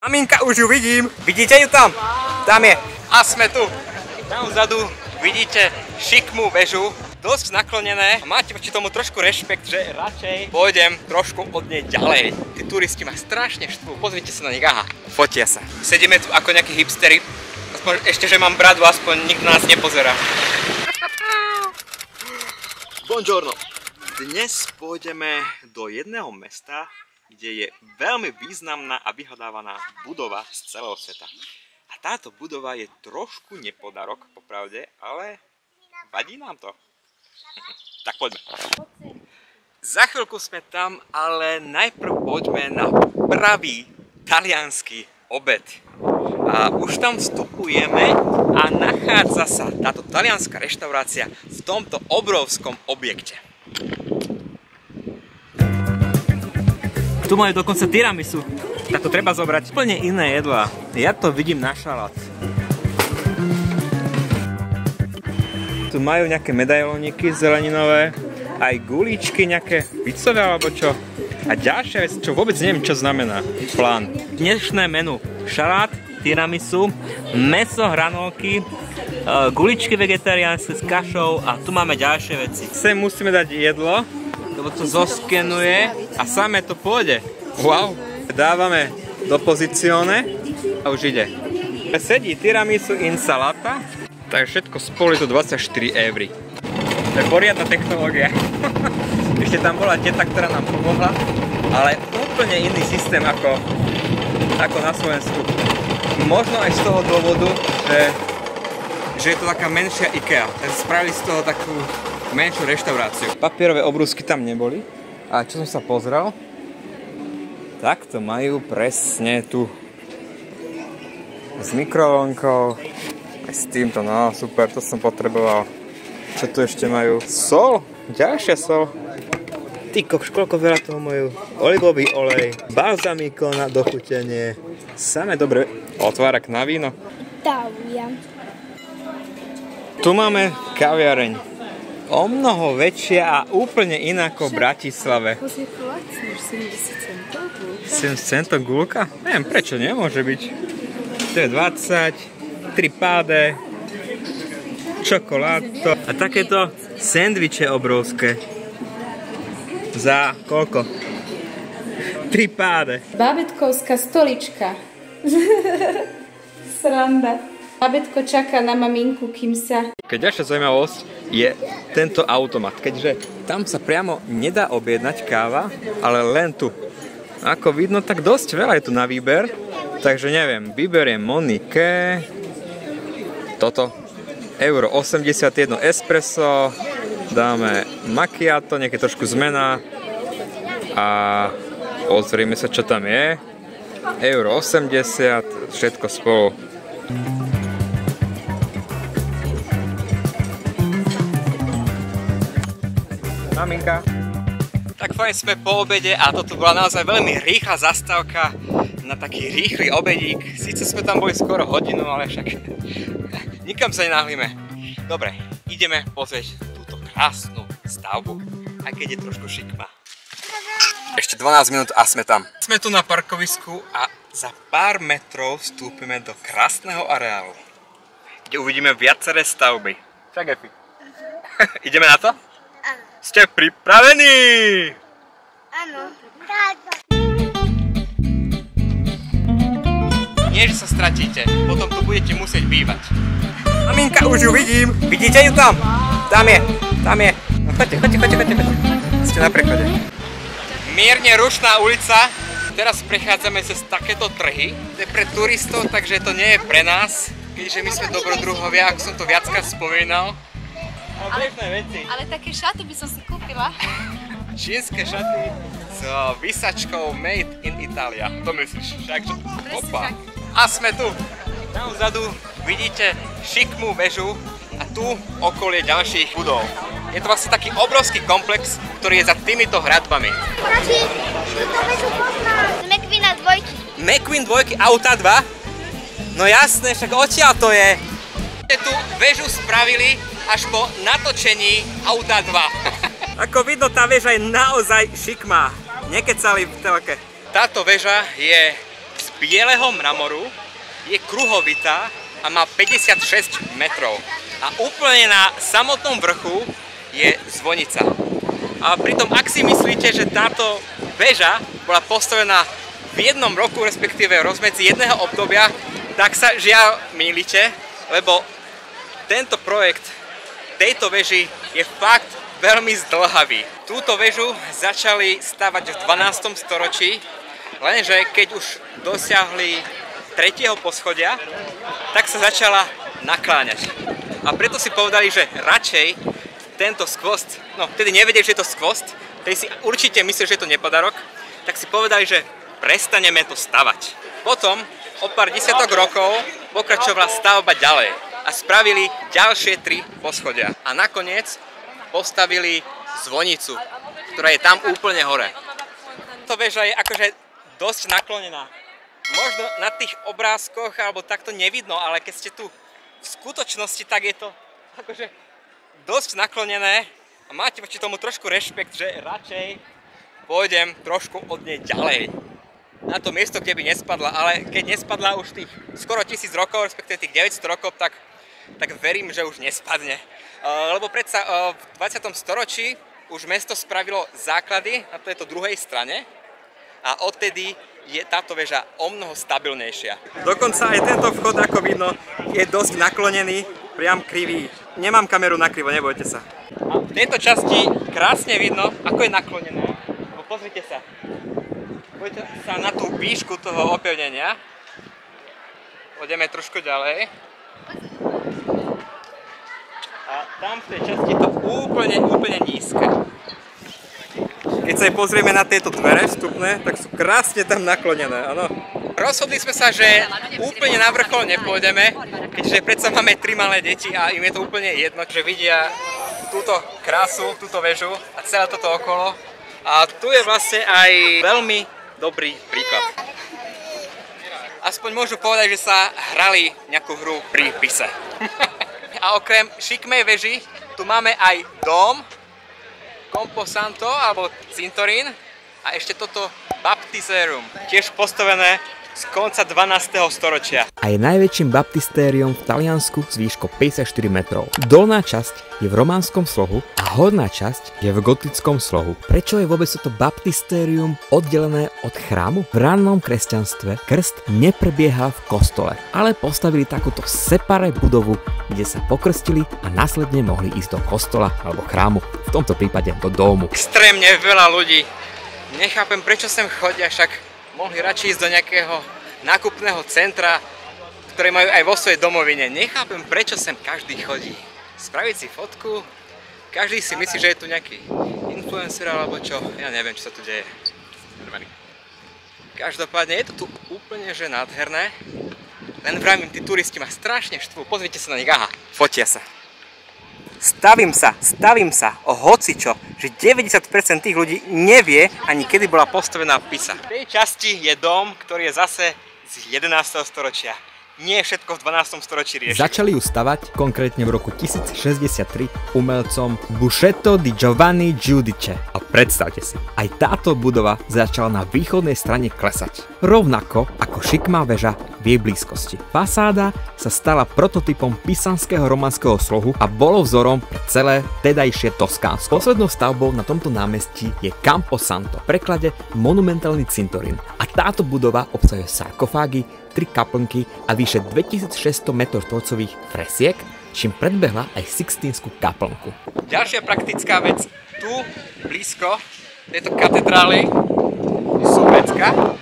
Maminka, už ju vidím. Vidíte ju tam? Tam je. A sme tu. Tam vzadu vidíte šikmú väžu. Dosť naklonené. Máte voči tomu trošku rešpekt, že radšej pôjdem trošku od nej ďalej. Tí turisti ma strašne štvú. Pozrite sa na nich, aha. Fotia sa. Sedíme tu ako nejakí hipstery. Aspoň ešte, že mám bradu, aspoň nikto nás nepozerá. Buongiorno. Dnes pôjdeme do jedného mesta, kde je veľmi významná a vyhľadávaná budova z celého sveta. A táto budova je trošku nepodarok, popravde, ale vadí nám to. Tak poďme. Za chvíľku sme tam, ale najprv poďme na pravý taliansky obed. A už tam vstupujeme a nachádza sa táto talianská reštaurácia v tomto obrovskom objekte. Tu majú dokonca tiramisu. Tak to treba zobrať úplne iné jedlá. Ja to vidím na šalát. Tu majú nejaké medailóniky zeleninové, aj gulíčky nejaké pizzové alebo čo. A ďalšia vec, čo vôbec neviem, čo znamená. Plán. Dnešné menu. Šalát, tiramisu, mäso, hranolky, guličky vegetariánske s kašou a tu máme ďalšie veci. Sem musíme dať jedlo, lebo to zoskenuje a samé to pôjde. Wow. Dávame do pozícione a už ide. Sedí tiramisu, insalata, tak všetko spolu je to 24 €. To je poriadna technológia. Ešte tam bola teta, ktorá nám pomohla, ale úplne iný systém ako na Slovensku. Možno aj z toho dôvodu, že je to taká menšia IKEA. Takže spravili z toho takú menšiu reštauráciu. Papierové obrúsky tam neboli. A čo som sa pozrel, tak to majú presne tu. S mikrovlnkou. Aj s týmto, no super, to som potreboval. Čo tu ešte majú? Sol? Ďalšia sol. Ty kokš, koľko veľa toho majú. Olivový olej, balzamiko na dochutenie. Samé dobre. Otvárak na víno. Tu máme kaviareň. O mnoho väčšia a úplne iná ako v Bratislave. 7 centov gulka? Neviem, prečo nemôže byť. To je 20, 3 páde, čokoládo a takéto sendviče obrovské. Za koľko? 3 páde. Bábätkovská stolička. Sranda. Bábätko čaká na maminku, kým sa... Ďalšia zaujímavosť je tento automat, keďže tam sa priamo nedá objednať káva, ale len tu. Ako vidno, tak dosť veľa je tu na výber, takže neviem, vyberiem Monique, toto, €81 espresso, dáme macchiato, nejaké trošku zmena a pozrieme sa, čo tam je, €80, všetko spolu. Maminka. Tak fajn, sme po obede a toto bola naozaj veľmi rýchla zastávka na taký rýchly obedík. Síce sme tam boli skoro hodinu, ale však nikam sa nenáhlime. Dobre, ideme pozrieť túto krásnu stavbu, aj keď je trošku šikma. Ešte 12 minút a sme tam. Sme tu na parkovisku a za pár metrov vstúpime do krásneho areálu, kde uvidíme viaceré stavby. Však Efi. Ideme na to? Ste pripravení? Áno. Nie, že sa stratíte, potom tu budete musieť bývať. Maminka, už ju vidím. Vidíte ju tam? Tam je, tam je. No choďte. Ste na prechode. Mierne rušná ulica. Teraz prechádzame cez takéto trhy. To je pre turistov, takže to nie je pre nás. Keďže my sme dobrodruhovia, ako som to viackrát spomínal. Ale také šaty by som si kúpila. Čínske šaty s vysačkou Made in Italia. To myslíš? Takže, opa. A sme tu. Tam vzadu vidíte šikmú väžu a tu okolie ďalších budov. Je to vlastne taký obrovský komplex, ktorý je za týmito hradbami. Tati, túto väžu poznám. Z McQueena 2. McQueen 2, auta 2? No jasné, však odtiaľ to je. Tu väžu spravili až po natočení auta 2. Ako vidno, tá väža je naozaj šikmá. Nekecali v telke. Táto väža je z bieleho mramoru, je kruhovitá a má 56 metrov. A úplne na samotnom vrchu je zvonica. A pritom, ak si myslíte, že táto väža bola postavená v jednom roku, respektíve rozmedzi jedného obdobia, tak sa žiaľ mýlite, lebo tento projekt tejto väži je fakt veľmi zdĺhavý. Túto väžu začali stavať v 12. storočí, lenže keď už dosiahli 3. poschodia, tak sa začala nakláňať. A preto si povedali, že radšej tento skvost, no vtedy nevedeli, že je to skvost, vtedy si určite mysleli, že je to nepodarok, tak si povedali, že prestaneme to stavať. Potom o pár desiatok rokov pokračovala stavba ďalej a spravili ďalšie 3 poschodia. A nakoniec postavili zvonicu, ktorá je tam úplne hore. Táto väža je akože dosť naklonená. Možno na tých obrázkoch alebo takto nevidno, ale keď ste tu v skutočnosti, tak je to akože dosť naklonené a máte voči tomu trošku rešpekt, že radšej pôjdem trošku od nej ďalej. Na to miesto, kde by nespadla, ale keď nespadla už tých skoro 1000 rokov, respektíve tých 900 rokov, tak verím, že už nespadne. Lebo predsa v 20. storočí už mesto spravilo základy na tejto druhej strane a odtedy je táto väža o mnoho stabilnejšia. Dokonca aj tento vchod, ako vidno, je dosť naklonený, priam krivý. Nemám kameru nakrivo, nebojte sa. A v tejto časti krásne vidno, ako je naklonené. Pozrite sa. Poďte sa na tú výšku toho opevnenia. Pôjdeme trošku ďalej. A tam v tej časti je to úplne nízke. Keď sa aj pozrieme na tieto dvere vstupné, tak sú krásne tam naklonené, áno. Rozhodli sme sa, že úplne na vrchol nepôjdeme, keďže predsa máme 3 malé deti a im je to úplne jedno, že vidia túto krásu, túto väžu a celé toto okolo. A tu je vlastne aj veľmi dobrý príklad. Aspoň môžu povedať, že sa hrali nejakú hru pri pise. A okrem šikmej väži, tu máme aj dom, Camposanto alebo cintorín a ešte toto baptizerum, tiež postavené z konca 12. storočia. A je najväčším baptistériom v Taliansku s výškou 54 metrov. Dolná časť je v románskom slohu a horná časť je v gotickom slohu. Prečo je vôbec toto baptistérium oddelené od chrámu? V rannom kresťanstve krst neprebiehal v kostole, ale postavili takúto separé budovu, kde sa pokrstili a následne mohli ísť do kostola alebo chrámu, v tomto prípade do domu. Extrémne veľa ľudí. Nechápem, prečo sem chodia, však mohli radšej ísť do nejakého nákupného centra, ktoré majú aj vo svojej domovine. Nechápem, prečo sem každý chodí. Spraviť si fotku, každý si myslí, že je tu nejaký influencer alebo čo. Ja neviem, čo sa tu deje. Každopádne je to tu úplne že nádherné. Len vravím, tí turisti ma strašne štvú. Pozrite sa na nich, aha, fotia sa. Stavím sa o hocičo, že 90% tých ľudí nevie ani kedy bola postavená Pisa. V tej časti je dom, ktorý je zase z 11. storočia. Nie je všetko v 12. storočí riešené. Začali ju stavať konkrétne v roku 1063 umelcom Buscetto di Giovanni Giudice. A predstavte si, aj táto budova začala na východnej strane klesať. Rovnako ako šikmá väža v jej blízkosti. Fasáda sa stala prototypom pisanského románskeho slohu a bolo vzorom pre celé tedajšie Toskánsko. Poslednou stavbou na tomto námestí je Camposanto, v preklade monumentálny cintorín. A táto budova obsahuje sarkofágy, 3 kaplnky a vyše 2600 m2 fresiek, čím predbehla aj Sixtínsku kaplnku. Ďalšia praktická vec, tu blízko tejto katedrály sú vecka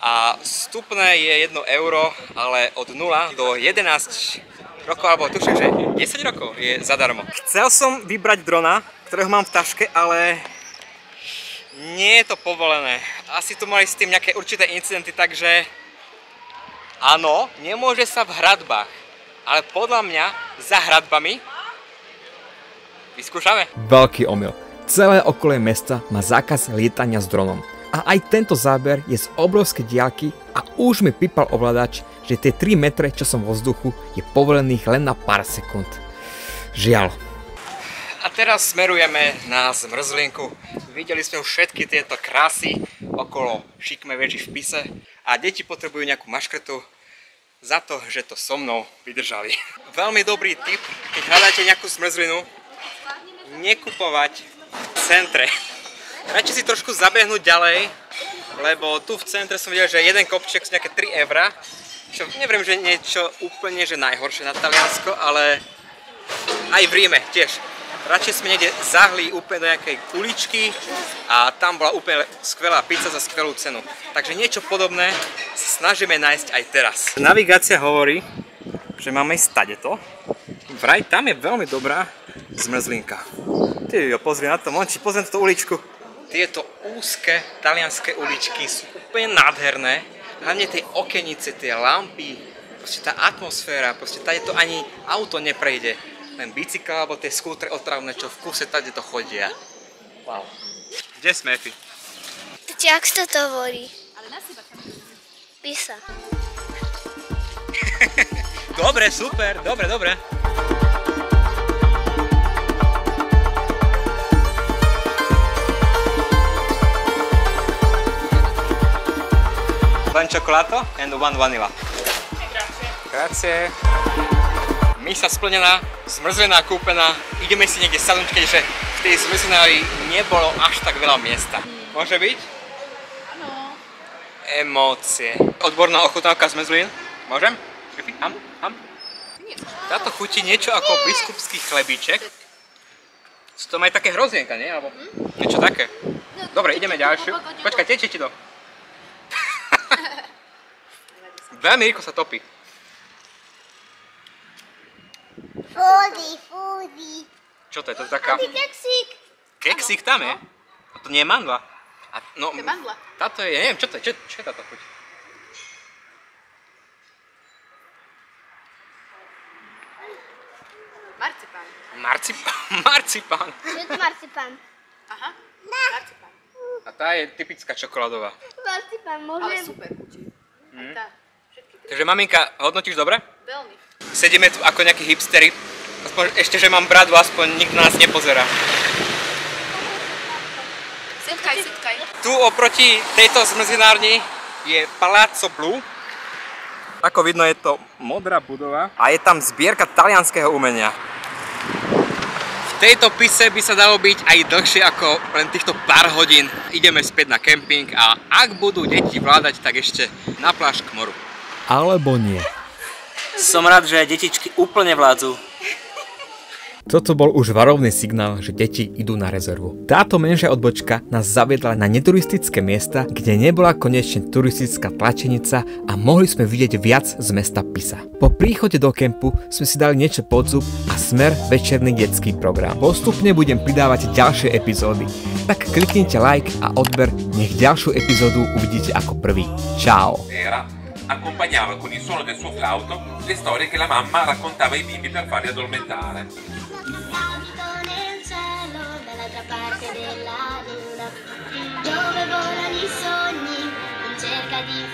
a vstupné je 1 euro, ale od 0 do 11 rokov, alebo tuším, že 10 rokov je zadarmo. Chcel som vybrať drona, ktorého mám v taške, ale nie je to povolené. Asi tu mali s tým nejaké určité incidenty, takže áno, nemôže sa v hradbách, ale podľa mňa za hradbami vyskúšame. Veľký omyl. Celé okolie mesta má zákaz lietania s dronom. A aj tento záber je z obrovskej diaľky a už mi pípal ovládač, že tie 3 metre, čo som vo vzduchu, je povolených len na pár sekúnd. Žiaľ. A teraz smerujeme na zmrzlinku. Videli sme už všetky tieto krásy okolo šikmej väži v Pise. A a deti potrebujú nejakú maškrtu za to, že to so mnou vydržali. Veľmi dobrý tip, keď hľadáte nejakú zmrzlinu, nekupovať v centre. Radšej si trošku zabehnúť ďalej, lebo tu v centre som videl, že jeden kopček sú nejaké 3 €, čo neviem, že niečo úplne že najhoršie na Taliansko, ale aj v Ríme tiež. Radšej sme niekde zahli úplne do nejakej uličky a tam bola úplne skvelá pizza za skvelú cenu. Takže niečo podobné sa snažíme nájsť aj teraz. Navigácia hovorí, že máme ísť tadeto. Vraj tam je veľmi dobrá zmrzlinka. Ty jo, pozri na to, Monči, pozri na túto uličku. Tieto úzke talianské uličky sú úplne nádherné. Hlavne tie okenice, tie lampy, proste tá atmosféra, proste tadeto ani auto neprejde. Len bicykel alebo tie skútre otravné, čo v kuse tady to chodia. Wow. Kde sme, Efi? Jak sa to hovorí? Pisa. Dobre, super, dobre. One cioccolato and one vanilla. Grazie. Myša splnená, zmrzlená kúpená, ideme si niekde sadnúť, keďže v tej zmrzlenári nebolo až tak veľa miesta. Môže byť? Áno. Emócie. Odborná ochutnávka zmrzlín. Môžem? Ham? Táto chutí niečo ako biskupský chlebíček. Sú to aj také hrozienka, nie? Alebo niečo také. Dobre, ideme ďalšiu. Počkaj, tečie ti to. Veľmi rýchlo sa topí. Fúzi. Čo to je? To je taká... Keksík. Keksík tam je? A to nie je mandla. No, To je mandla. Táto je, ja neviem, čo to je? Čo je táto chuť? Marcipán. Marcipán. Je to marcipán. Aha. Marcipán. A tá je typická čokoládová. Marcipán, Ale môžem. super chutí. Aj tá. Všetky tri. Takže maminka, hodnotíš dobre? Veľmi. Sedíme tu ako nejakí hipstery. Aspoň ešte, že mám bradu, aspoň nikto nás nepozerá. Sitkaj. Tu oproti tejto zmrzlinárni je Palazzo Blu. Ako vidno, je to modrá budova a je tam zbierka talianského umenia. V tejto Pise by sa dalo byť aj dlhšie ako len týchto pár hodín. Ideme späť na kemping a ak budú deti vládať, tak ešte na pláž k moru. Alebo nie. Som rád, že detičky úplne vládzu. Toto bol už varovný signál, že deti idú na rezervu. Táto menšia odbočka nás zaviedla na neturistické miesta, kde nebola konečne turistická tlačenica a mohli sme vidieť viac z mesta Pisa. Po príchode do kempu sme si dali niečo pod zub a smer večerný detský program. Postupne budem pridávať ďalšie epizódy, tak kliknite like a odber, nech ďalšiu epizódu uvidíte ako prvý. Čau! Accompagnava con il suono del suo flauto le storie che la mamma raccontava ai bimbi per farli addormentare. L'abito nel cielo, dall'altra parte della luna, dove volano i sogni in cerca di